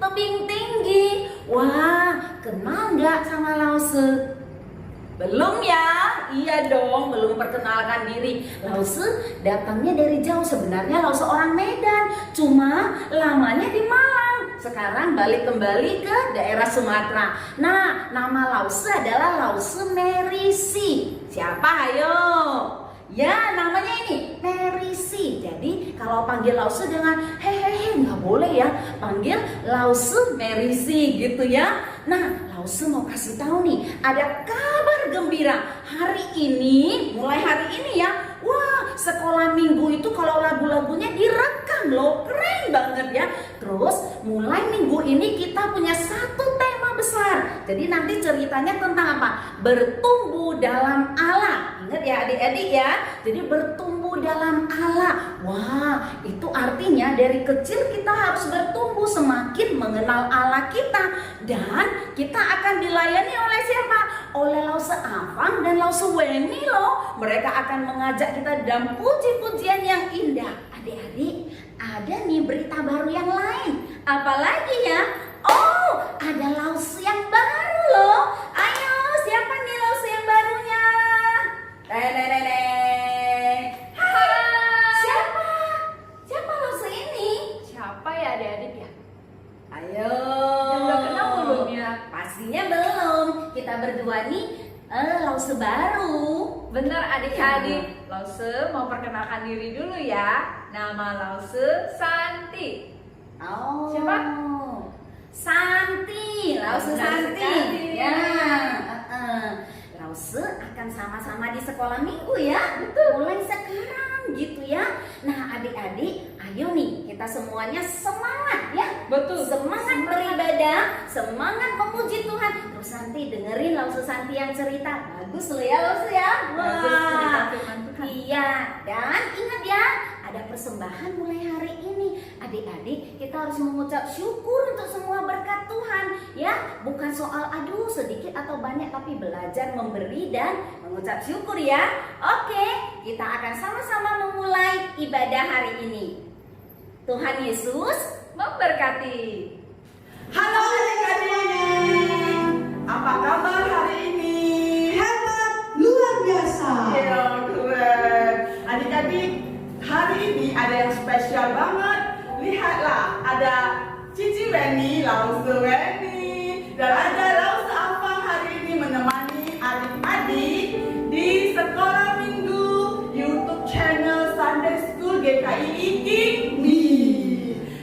tebing tinggi. Wah, kenal nggak sama Lause? Belum ya? Iya dong, belum perkenalkan diri. Lause datangnya dari jauh, sebenarnya Lause orang Medan, cuma lamanya di Malang. Sekarang balik kembali ke daerah Sumatera. Nah, nama Lause adalah Lause Merisi. Siapa ayo? Ya, namanya ini Merisi. Jadi kalau panggil Lause dengan hehehe nggak boleh ya, panggil Lause Merisi gitu ya. Nah, Lause mau kasih tahu nih, ada kabar gembira. Hari ini, mulai hari ini ya, wah, sekolah minggu itu kalau lagu-lagunya direkam loh, keren banget ya. Terus mulai minggu ini kita punya satu tema besar. Jadi nanti ceritanya tentang apa? Bertumbuh dalam Allah. Ingat ya adik-adik ya. Jadi bertumbuh dalam Allah. Wah, itu artinya dari kecil kita harus bertumbuh semakin mengenal Allah kita. Dan kita akan dilayani oleh siapa? Oleh Lause Afang dan Lause Weni loh. Mereka akan mengajak kita dalam puji-pujian yang indah. Adik-adik, ada nih berita baru yang lain. Apalagi ya? Oh, ada Lause yang baru loh. Ayo, siapa nih Lause yang barunya? Hai, siapa Lause ini? Siapa ya adik-adik ya? Ayo. Udah kenal belum ya? Pastinya belum. Kita berdua nih Lause baru. Bener adik-adik, Lause mau perkenalkan diri dulu ya. Nama Lause Santi. Oh. Siapa? Santi, Lause Benar Santi. sekali. Ya. Lause akan sama-sama di sekolah minggu ya. Betul. Mulai sekarang gitu ya. Nah, adik-adik, ayo nih kita semuanya semangat ya. Betul. Semangat beribadah, semangat memuji Tuhan. Terus nanti dengerin Lause Santi yang cerita. Bagus loh ya Lause ya. Bagus cerita firman Tuhan. Iya, dan ingat ya, ada persembahan mulai hari ini. Adik-adik, kita harus mengucap syukur untuk semua berkat Tuhan ya. Bukan soal aduh sedikit atau banyak, tapi belajar memberi dan mengucap syukur ya. Oke, kita akan sama-sama memulai ibadah hari ini. Tuhan Yesus Memberkati. Halo adik-adik, apa kabar hari ini? Hebat, luar biasa. Ya, keren. Adik-adik, hari ini ada yang spesial banget. Lihatlah, ada Cici Weni, Lause Weni, dan ada Lause Afang hari ini menemani adik-adik di sekolah minggu YouTube channel Sunday School GKI IKIMI.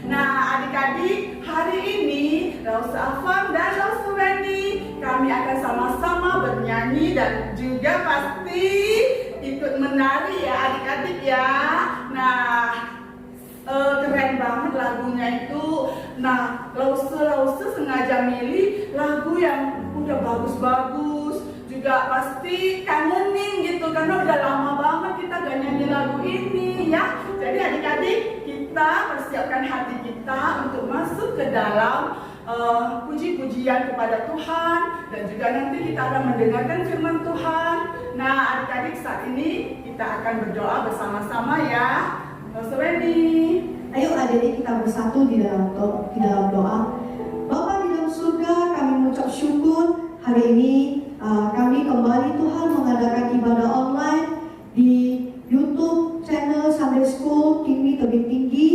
Nah, adik-adik, hari ini Lause Afang dan Lause Weni kami akan sama-sama bernyanyi dan juga pasti ikut menari ya adik-adik ya. Nah, keren banget lagunya itu. Nah, Lause sengaja milih lagu yang udah bagus-bagus, juga pasti kangenin gitu karena udah lama banget kita gak nyanyi lagu ini ya. Jadi adik-adik, kita persiapkan hati kita untuk masuk ke dalam puji-pujian kepada Tuhan, dan juga nanti kita akan mendengarkan firman Tuhan. Nah, adik-adik, saat ini kita akan berdoa bersama-sama ya. Lause Weni. Ayo adik-adik kita bersatu di dalam doa. Bapa di dalam surga, kami mengucap syukur hari ini kami kembali Tuhan mengadakan ibadah online di YouTube channel Sunday School IKIMI Tebing Tinggi.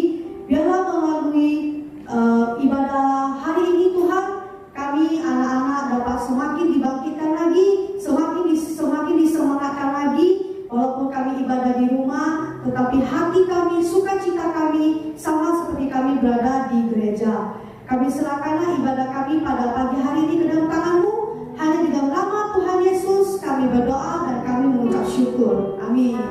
Biarlah melalui ibadah hari ini Tuhan, kami anak-anak dapat semakin dibangkitkan lagi, semakin disemangatkan lagi. Walaupun kami ibadah di rumah, tetapi hati kami, sukacita kami sama seperti kami berada di gereja. Kami serahkanlah ibadah kami pada pagi hari ini ke dalam tangan-Mu. Hanya di dalam nama Tuhan Yesus kami berdoa dan kami mengucap syukur. Amin.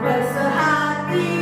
Bersehati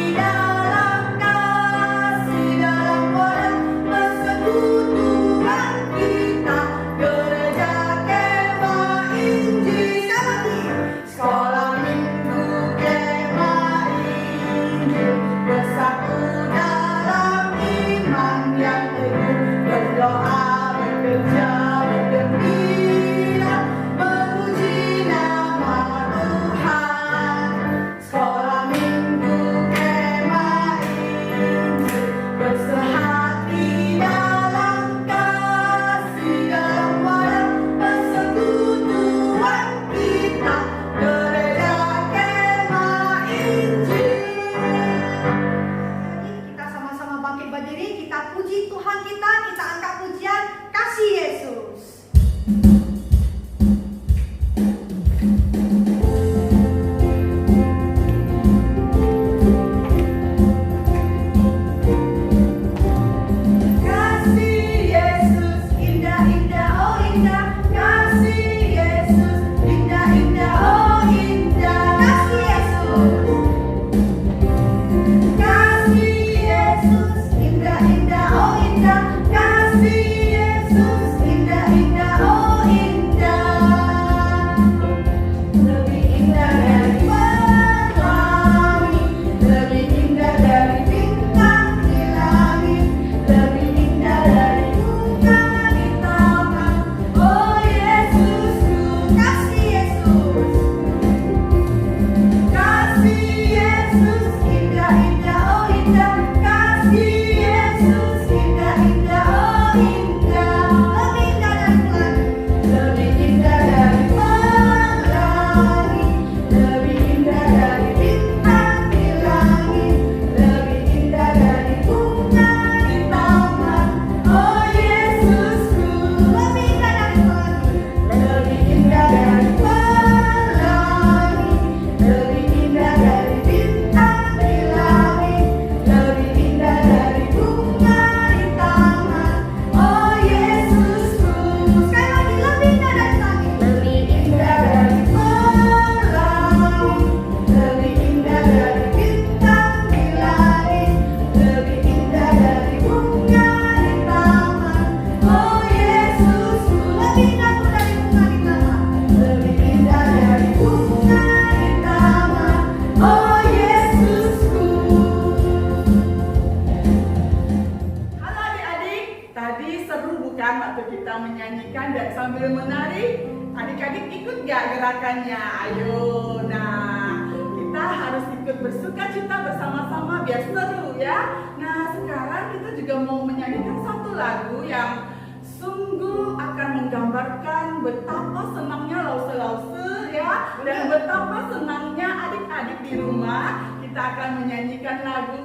menyanyikan dan sambil menari. Adik-adik ikut gak gerakannya? Ayo, nah kita harus ikut bersuka cita bersama-sama biar seru ya. Nah sekarang kita juga mau menyanyikan satu lagu yang sungguh akan menggambarkan betapa senangnya lause-lause ya, dan betapa senangnya adik-adik di rumah. Kita akan menyanyikan lagu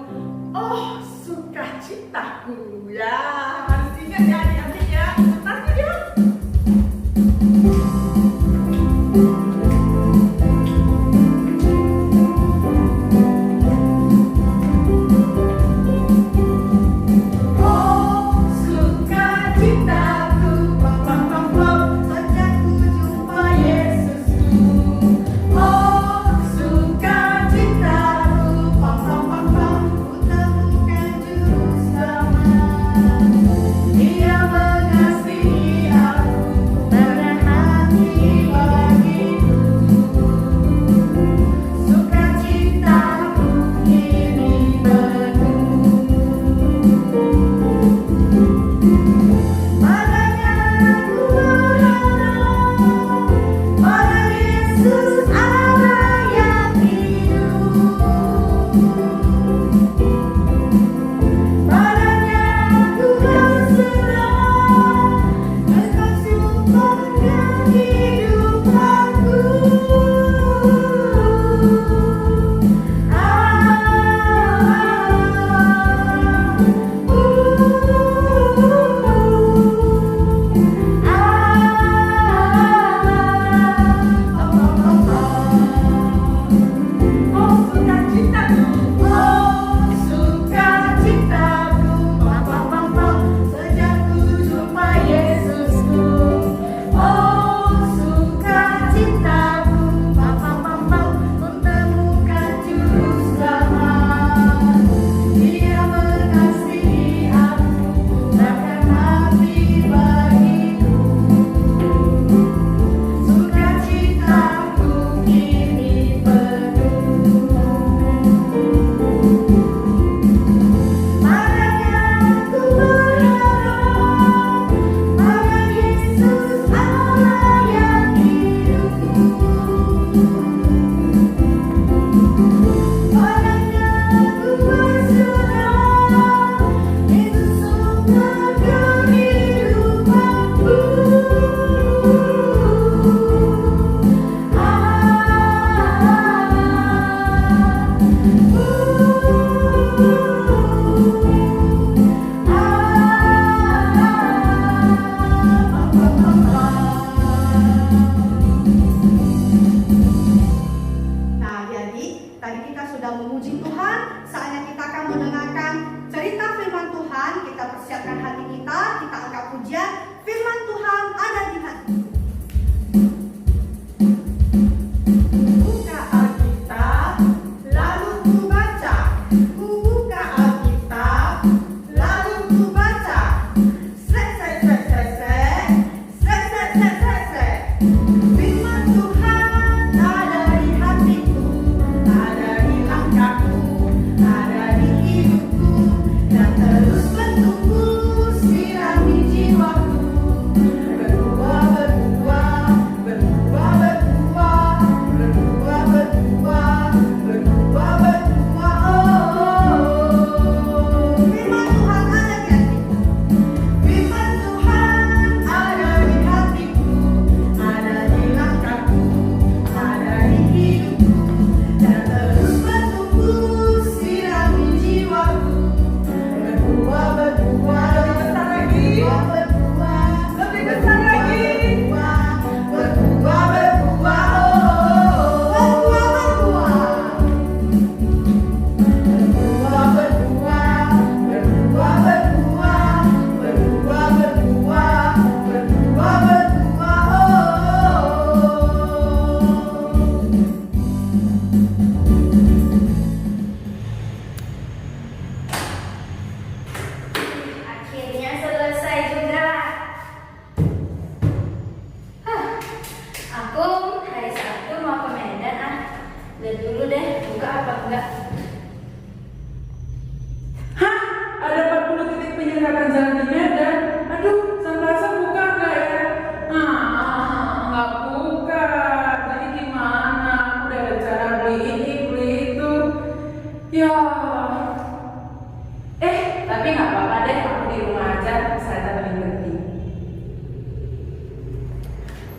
Oh Sukacitaku ya. Harus ingat ya adik-adik ya. Bentar ya. Dia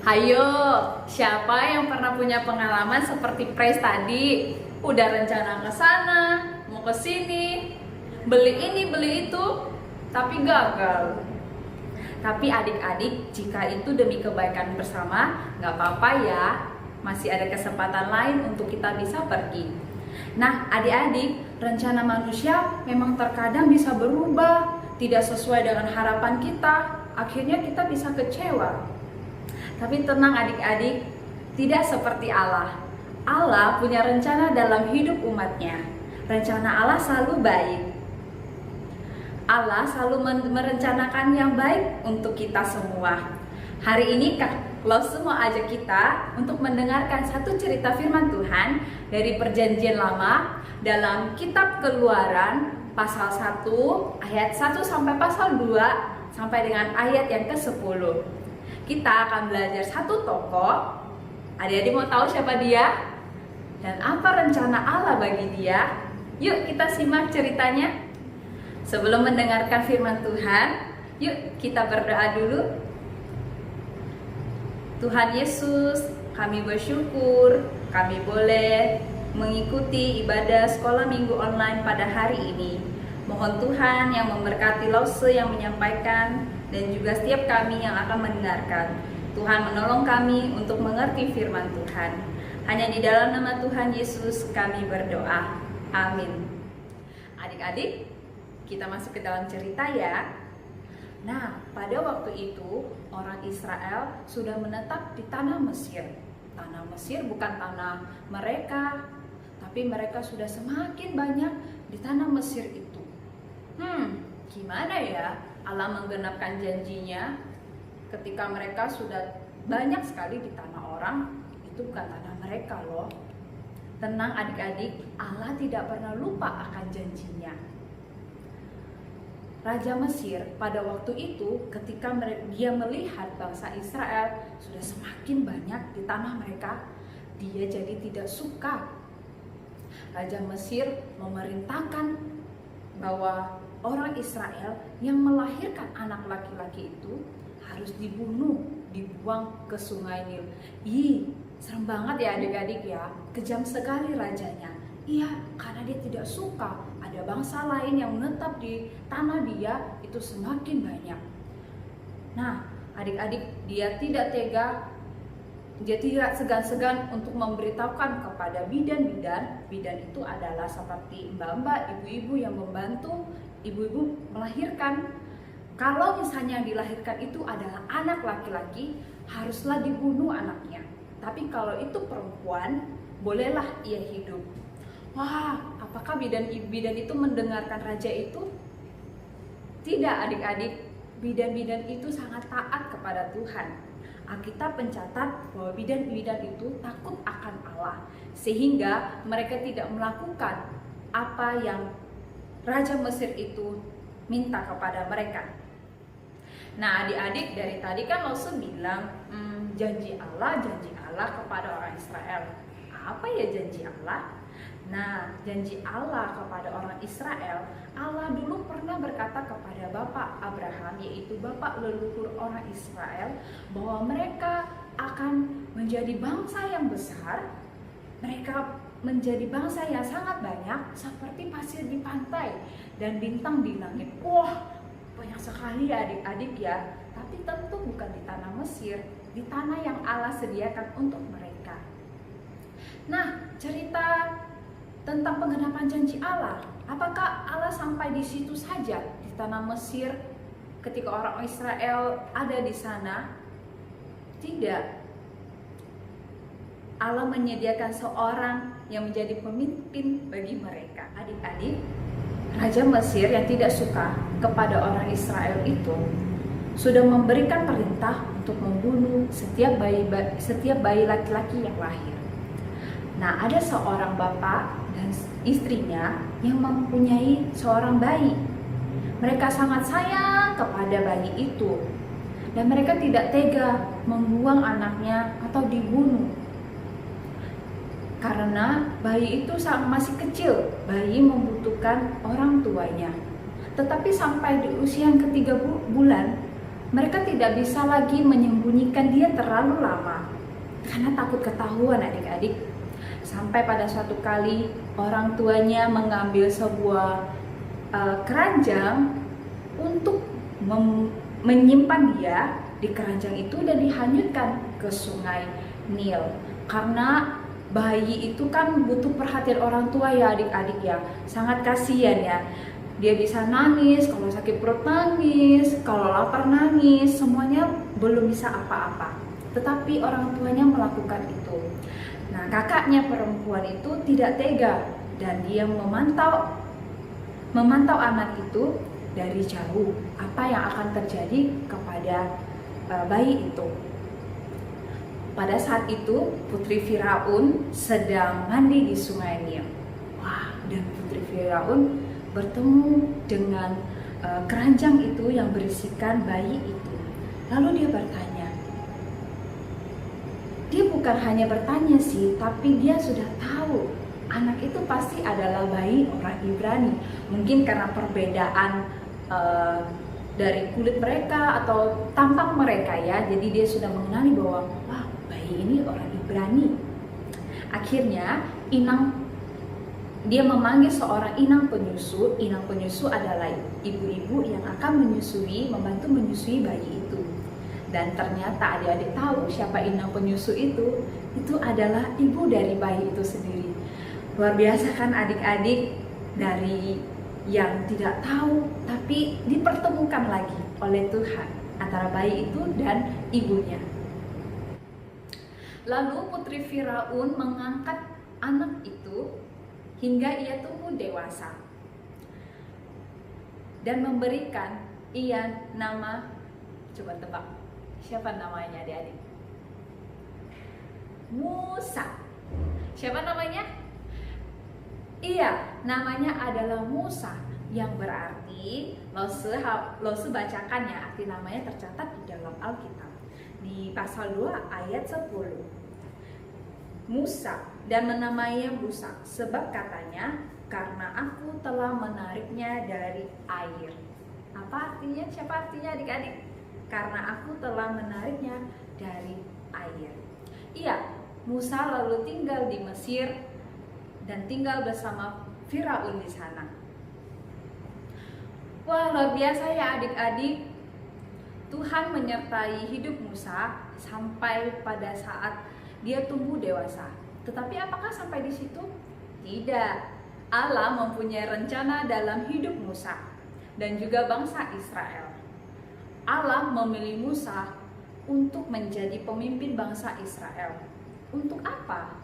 Hayo, siapa yang pernah punya pengalaman seperti Pres tadi? Udah rencana ke sana, mau ke sini, beli ini, beli itu, tapi gagal. Tapi adik-adik, jika itu demi kebaikan bersama, nggak apa-apa ya. Masih ada kesempatan lain untuk kita bisa pergi. Nah, adik-adik, rencana manusia memang terkadang bisa berubah, tidak sesuai dengan harapan kita. Akhirnya kita bisa kecewa. Tapi tenang adik-adik, tidak seperti Allah. Allah punya rencana dalam hidup umatnya. Rencana Allah selalu baik. Allah selalu merencanakan yang baik untuk kita semua. Hari ini kalau semua ajak kita untuk mendengarkan satu cerita firman Tuhan dari Perjanjian Lama dalam Kitab Keluaran pasal 1 ayat 1 sampai pasal 2 sampai dengan ayat yang ke-10. Kita akan belajar satu tokoh. Adik-adik mau tahu siapa dia? Dan apa rencana Allah bagi dia? Yuk kita simak ceritanya. Sebelum mendengarkan firman Tuhan, yuk kita berdoa dulu. Tuhan Yesus, kami bersyukur kami boleh mengikuti ibadah sekolah minggu online pada hari ini. Mohon Tuhan yang memberkati Lause yang menyampaikan dan juga setiap kami yang akan mendengarkan. Tuhan menolong kami untuk mengerti firman Tuhan. Hanya di dalam nama Tuhan Yesus kami berdoa. Amin. Adik-adik, kita masuk ke dalam cerita ya. Nah, pada waktu itu orang Israel sudah menetap di tanah Mesir. Tanah Mesir bukan tanah mereka, tapi mereka sudah semakin banyak di tanah Mesir itu. Gimana ya Allah menggenapkan janjinya ketika mereka sudah banyak sekali di tanah orang? Itu bukan tanah mereka loh. Tenang adik-adik, Allah tidak pernah lupa akan janjinya. Raja Mesir pada waktu itu ketika dia melihat bangsa Israel sudah semakin banyak di tanah mereka, dia jadi tidak suka. Raja Mesir memerintahkan bahwa orang Israel yang melahirkan anak laki-laki itu harus dibunuh, dibuang ke sungai Nil. Ih, serem banget ya adik-adik ya, kejam sekali rajanya. Iya, karena dia tidak suka ada bangsa lain yang menetap di tanah dia itu semakin banyak. Nah, adik-adik, dia tidak tega, dia tidak segan-segan untuk memberitahukan kepada bidan-bidan. Bidan itu adalah seperti mbak-mbak, ibu-ibu yang membantu ibu-ibu melahirkan. Kalau misalnya yang dilahirkan itu adalah anak laki-laki, haruslah dibunuh anaknya. Tapi kalau itu perempuan, bolehlah ia hidup. Wah, apakah bidan-bidan itu mendengarkan raja itu? Tidak adik-adik, bidan-bidan itu sangat taat kepada Tuhan. Alkitab mencatat bahwa bidan-bidan itu takut akan Allah, sehingga mereka tidak melakukan apa yang Raja Mesir itu minta kepada mereka. Nah adik-adik, dari tadi kan Lause bilang janji Allah kepada orang Israel. Apa ya janji Allah? Nah, janji Allah kepada orang Israel, Allah dulu pernah berkata kepada Bapak Abraham, yaitu Bapak leluhur orang Israel, bahwa mereka akan menjadi bangsa yang besar, mereka menjadi bangsa yang sangat banyak, seperti pasir di pantai dan bintang di langit. Wah, banyak sekali ya adik-adik ya, tapi tentu bukan di tanah Mesir, di tanah yang Allah sediakan untuk mereka. Nah, cerita tentang penggenapan janji Allah, apakah Allah sampai di situ saja di tanah Mesir ketika orang Israel ada di sana? Tidak. Allah menyediakan seorang yang menjadi pemimpin bagi mereka. Adik-adik, Raja Mesir yang tidak suka kepada orang Israel itu sudah memberikan perintah untuk membunuh setiap bayi laki-laki yang lahir. Nah, ada seorang bapak dan istrinya yang mempunyai seorang bayi. Mereka sangat sayang kepada bayi itu, dan mereka tidak tega membuang anaknya atau dibunuh. Karena bayi itu masih kecil, bayi membutuhkan orang tuanya. Tetapi sampai di usia yang ke-3 bulan, mereka tidak bisa lagi menyembunyikan dia terlalu lama karena takut ketahuan adik-adik. Sampai pada suatu kali orang tuanya mengambil sebuah keranjang untuk menyimpan dia di keranjang itu dan dihanyutkan ke sungai Nil. Karena bayi itu kan butuh perhatian orang tua ya adik-adik ya, sangat kasihan ya. Dia bisa nangis, kalau sakit perut nangis, kalau lapar nangis, semuanya belum bisa apa-apa. Tetapi orang tuanya melakukan itu. Nah, kakaknya perempuan itu tidak tega dan dia memantau anak itu dari jauh, apa yang akan terjadi kepada bayi itu. Pada saat itu Putri Firaun sedang mandi di sungai Nil. Wah, dan Putri Firaun bertemu dengan keranjang itu yang berisikan bayi itu. Lalu dia bertanya. Dia bukan hanya bertanya sih, tapi dia sudah tahu anak itu pasti adalah bayi orang Ibrani. Mungkin karena perbedaan dari kulit mereka atau tampak mereka ya. Jadi dia sudah mengenali bahwa wah, bayi ini orang Ibrani. Akhirnya dia memanggil seorang inang penyusu. Inang penyusu adalah ibu-ibu yang akan membantu menyusui bayi itu. Dan ternyata adik-adik tahu siapa inang penyusu itu? Itu adalah ibu dari bayi itu sendiri. Luar biasa kan adik-adik, dari yang tidak tahu tapi dipertemukan lagi oleh Tuhan antara bayi itu dan ibunya. Lalu Putri Firaun mengangkat anak itu hingga ia tumbuh dewasa dan memberikan ia nama, coba tebak, siapa namanya adik-adik? Musa. Siapa namanya? Iya, namanya adalah Musa, yang berarti Lose bacakan ya, arti namanya tercatat di dalam Alkitab di pasal 2 ayat 10. Musa, dan menamainya Musa sebab katanya, karena aku telah menariknya dari air. Apa artinya? Siapa artinya adik-adik? Karena aku telah menariknya dari air. Iya, Musa lalu tinggal di Mesir dan tinggal bersama Firaun di sana. Wah, luar biasa ya adik-adik. Tuhan menyertai hidup Musa sampai pada saat dia tumbuh dewasa. Tetapi apakah sampai di situ? Tidak. Allah mempunyai rencana dalam hidup Musa dan juga bangsa Israel. Allah memilih Musa untuk menjadi pemimpin bangsa Israel. Untuk apa?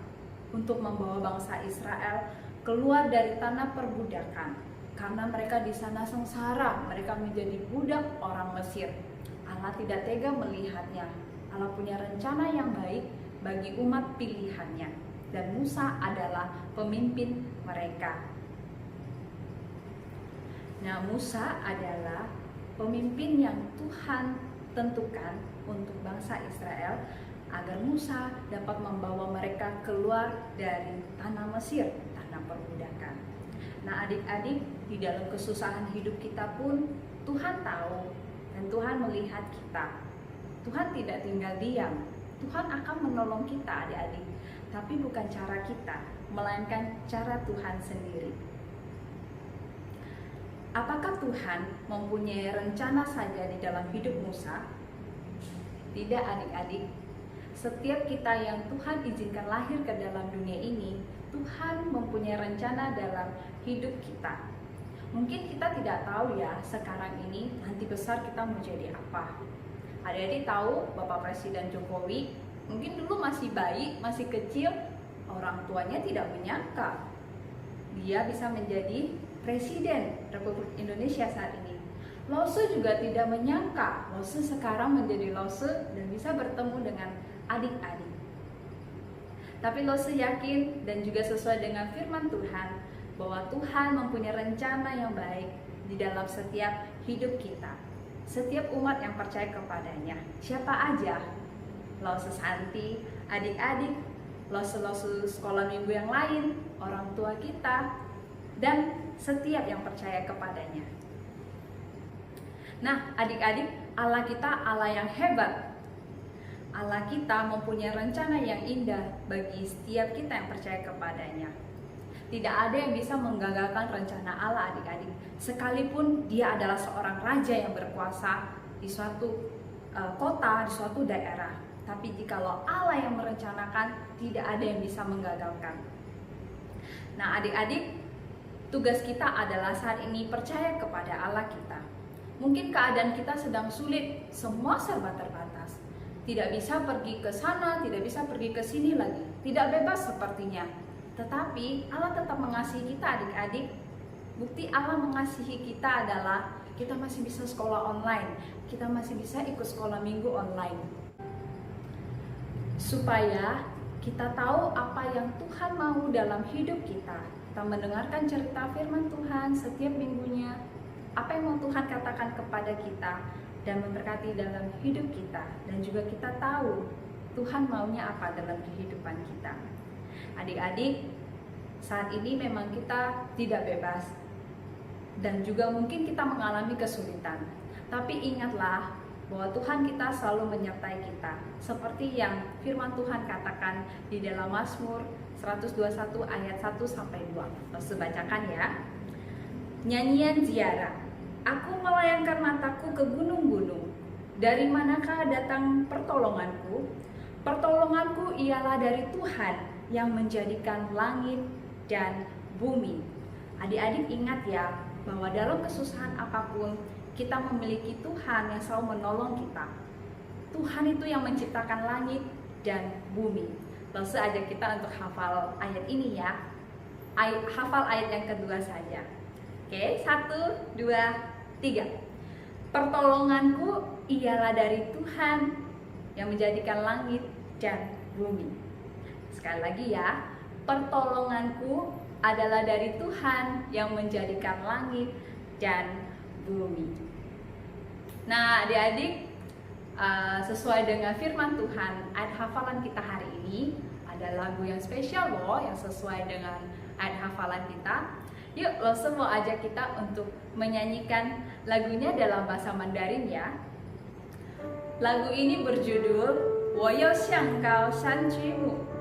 Untuk membawa bangsa Israel keluar dari tanah perbudakan. Karena mereka di sana sengsara, mereka menjadi budak orang Mesir. Allah tidak tega melihatnya. Allah punya rencana yang baik bagi umat pilihannya, dan Musa adalah pemimpin mereka. Nah, Musa adalah pemimpin yang Tuhan tentukan untuk bangsa Israel agar Musa dapat membawa mereka keluar dari tanah Mesir, tanah perbudakan. Nah, adik-adik, di dalam kesusahan hidup kita pun Tuhan tahu dan Tuhan melihat kita. Tuhan tidak tinggal diam. Tuhan akan menolong kita adik-adik, tapi bukan cara kita, melainkan cara Tuhan sendiri. Apakah Tuhan mempunyai rencana saja di dalam hidup Musa? Tidak adik-adik. Setiap kita yang Tuhan izinkan lahir ke dalam dunia ini, Tuhan mempunyai rencana dalam hidup kita. Mungkin kita tidak tahu ya sekarang ini nanti besar kita mau jadi apa. Adik-adik tahu Bapak Presiden Jokowi mungkin dulu masih bayi, masih kecil, orang tuanya tidak menyangka dia bisa menjadi Presiden Republik Indonesia saat ini. Lose juga tidak menyangka Lose sekarang menjadi Lose dan bisa bertemu dengan adik-adik. Tapi Lose yakin dan juga sesuai dengan firman Tuhan bahwa Tuhan mempunyai rencana yang baik di dalam setiap hidup kita. Setiap umat yang percaya kepadanya, siapa aja, Lose Santi, adik-adik, Lose sekolah minggu yang lain, orang tua kita, dan setiap yang percaya kepadanya. Nah, adik-adik, Allah kita Allah yang hebat. Allah kita mempunyai rencana yang indah bagi setiap kita yang percaya kepadanya. Tidak ada yang bisa menggagalkan rencana Allah, adik-adik. Sekalipun dia adalah seorang raja yang berkuasa di suatu kota, di suatu daerah. Tapi jikalau Allah yang merencanakan, tidak ada yang bisa menggagalkan. Nah, adik-adik, tugas kita adalah saat ini percaya kepada Allah kita. Mungkin keadaan kita sedang sulit, semua serba terbatas. Tidak bisa pergi ke sana, tidak bisa pergi ke sini lagi. Tidak bebas sepertinya. Tetapi Allah tetap mengasihi kita, adik-adik. Bukti Allah mengasihi kita adalah kita masih bisa sekolah online. Kita masih bisa ikut sekolah minggu online. Supaya kita tahu apa yang Tuhan mau dalam hidup kita. Kita mendengarkan cerita firman Tuhan setiap minggunya. Apa yang mau Tuhan katakan kepada kita dan memberkati dalam hidup kita, dan juga kita tahu Tuhan maunya apa dalam kehidupan kita. Adik-adik, saat ini memang kita tidak bebas dan juga mungkin kita mengalami kesulitan. Tapi ingatlah bahwa Tuhan kita selalu menyertai kita, seperti yang firman Tuhan katakan di dalam Mazmur 121 ayat 1 sampai 2. Langsung bacakan ya. Nyanyian ziarah. Aku melayangkan mataku ke gunung-gunung. Dari manakah datang pertolonganku? Pertolonganku ialah dari Tuhan yang menjadikan langit dan bumi. Adik-adik ingat ya, bahwa dalam kesusahan apapun, kita memiliki Tuhan yang selalu menolong kita. Tuhan itu yang menciptakan langit dan bumi. Langsung aja kita untuk hafal ayat ini ya. Hafal ayat yang kedua saja. Oke, 1, 2, 3. Pertolonganku ialah dari Tuhan yang menjadikan langit dan bumi. Sekali lagi ya, pertolonganku adalah dari Tuhan yang menjadikan langit dan bumi. Nah, adik-adik, sesuai dengan firman Tuhan, ayat hafalan kita hari ini ada lagu yang spesial loh, yang sesuai dengan ayat hafalan kita. Yuk, langsung mau ajak kita untuk menyanyikan lagunya dalam bahasa Mandarin ya. Lagu ini berjudul "我要向高山举目"。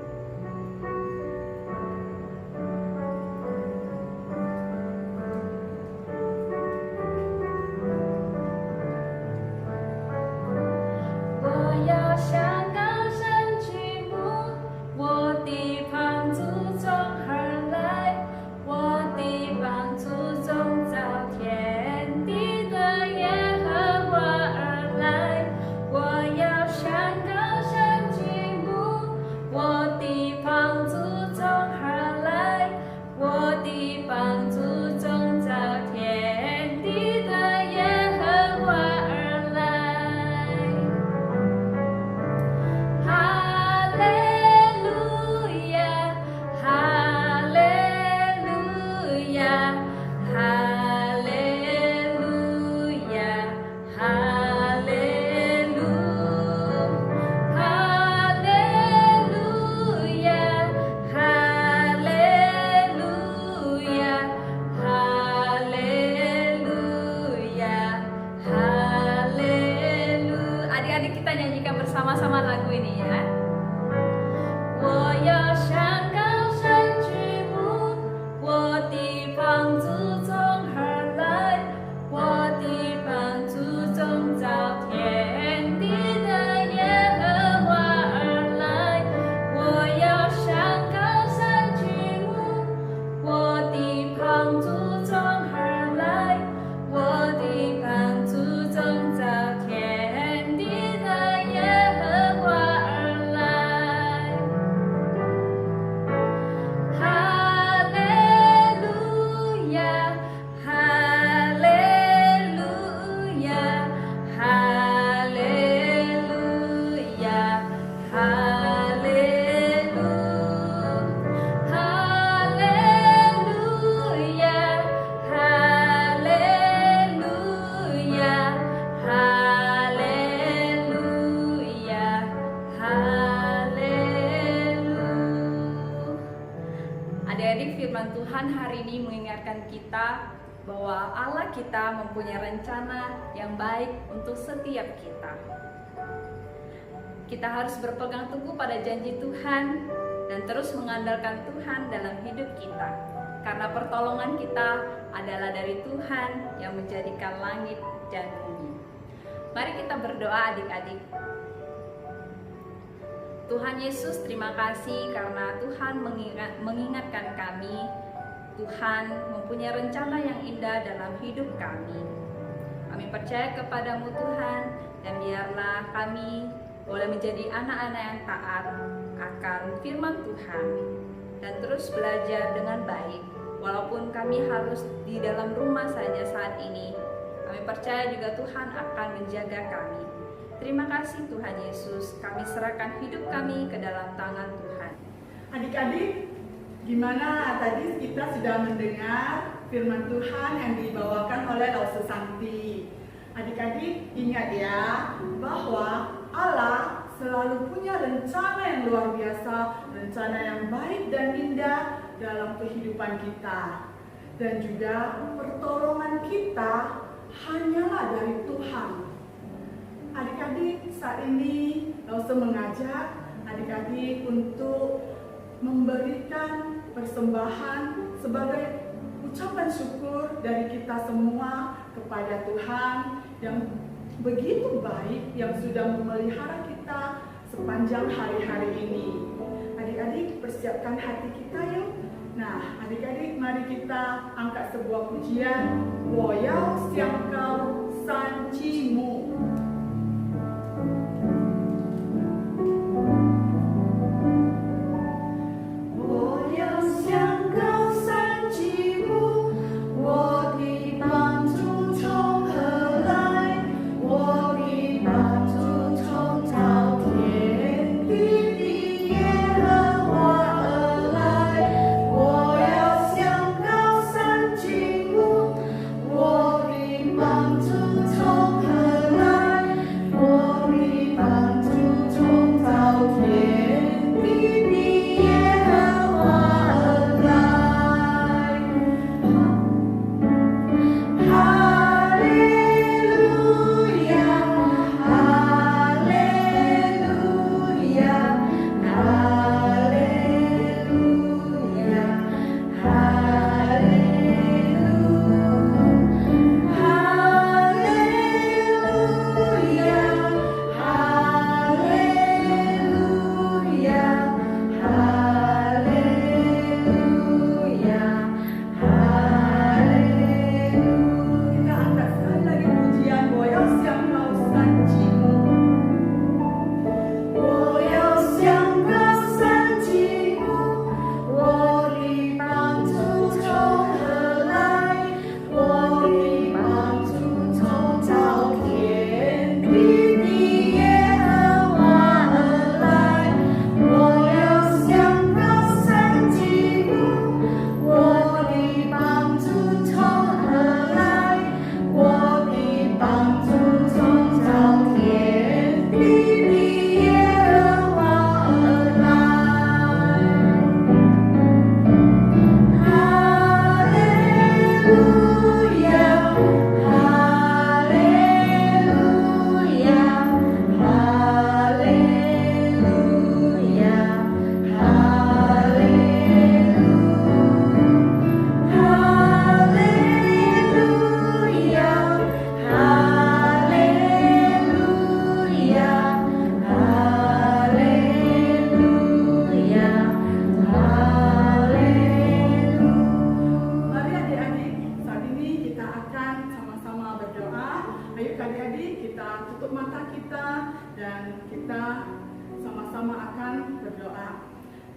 Bersama-sama lagu ini ya. 我要向高山举目，我的帮助从何来？我的帮助从造天地的耶和华而来。我要向高山举目，我的帮助从何来？我的帮助从造天地的耶和华而来。哈利路亚，哈利路亚，哈利路亚，哈利路，哈利路亚，哈利路亚，哈利路亚，哈利路。Adik-adik, firman Tuhan hari ini mengingatkan kita bahwa Allah kita mempunyai rencana yang baik untuk setiap kita. Kita harus berpegang teguh pada janji Tuhan dan terus mengandalkan Tuhan dalam hidup kita. Karena pertolongan kita adalah dari Tuhan yang menjadikan langit dan bumi. Mari kita berdoa adik-adik. Tuhan Yesus, terima kasih karena Tuhan mengingatkan kami. Tuhan mempunyai rencana yang indah dalam hidup kami. Kami percaya kepadamu Tuhan, dan biarlah kami boleh menjadi anak-anak yang taat akan firman Tuhan dan terus belajar dengan baik. Walaupun kami harus di dalam rumah saja saat ini, kami percaya juga Tuhan akan menjaga kami. Terima kasih Tuhan Yesus, kami serahkan hidup kami ke dalam tangan Tuhan. Adik-adik, gimana tadi kita sudah mendengar firman Tuhan yang dibawakan oleh Lause Santi. Adik-adik ingat ya, bahwa Allah selalu punya rencana yang luar biasa, rencana yang baik dan indah dalam kehidupan kita. Dan juga pertolongan kita hanyalah dari Tuhan. Adik-adik, saat ini Lause mengajak adik-adik untuk memberikan persembahan sebagai ucapan syukur dari kita semua kepada Tuhan yang begitu baik, yang sudah memelihara kita sepanjang hari-hari ini. Adik-adik, persiapkan hati kita yuk. Nah, adik-adik, mari kita angkat sebuah pujian. 我要向高山积木。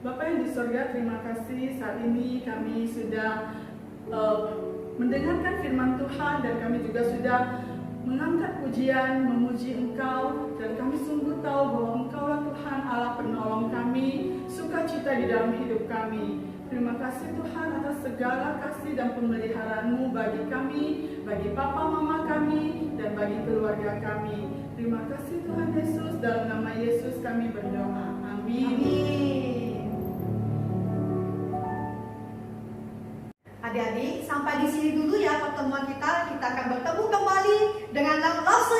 Bapak yang di surga, terima kasih saat ini kami sudah mendengarkan firman Tuhan dan kami juga sudah mengangkat pujian, memuji Engkau, dan kami sungguh tahu bahwa Engkaulah Tuhan Allah penolong kami, sukacita di dalam hidup kami. Terima kasih Tuhan atas segala kasih dan pemeliharaan-Mu bagi kami, bagi papa mama kami, dan bagi keluarga kami. Terima kasih Tuhan Yesus, dalam nama Yesus kami berdoa. Amin. adik-adik, sampai di sini dulu ya pertemuan kita. Kita akan bertemu kembali dengan Lause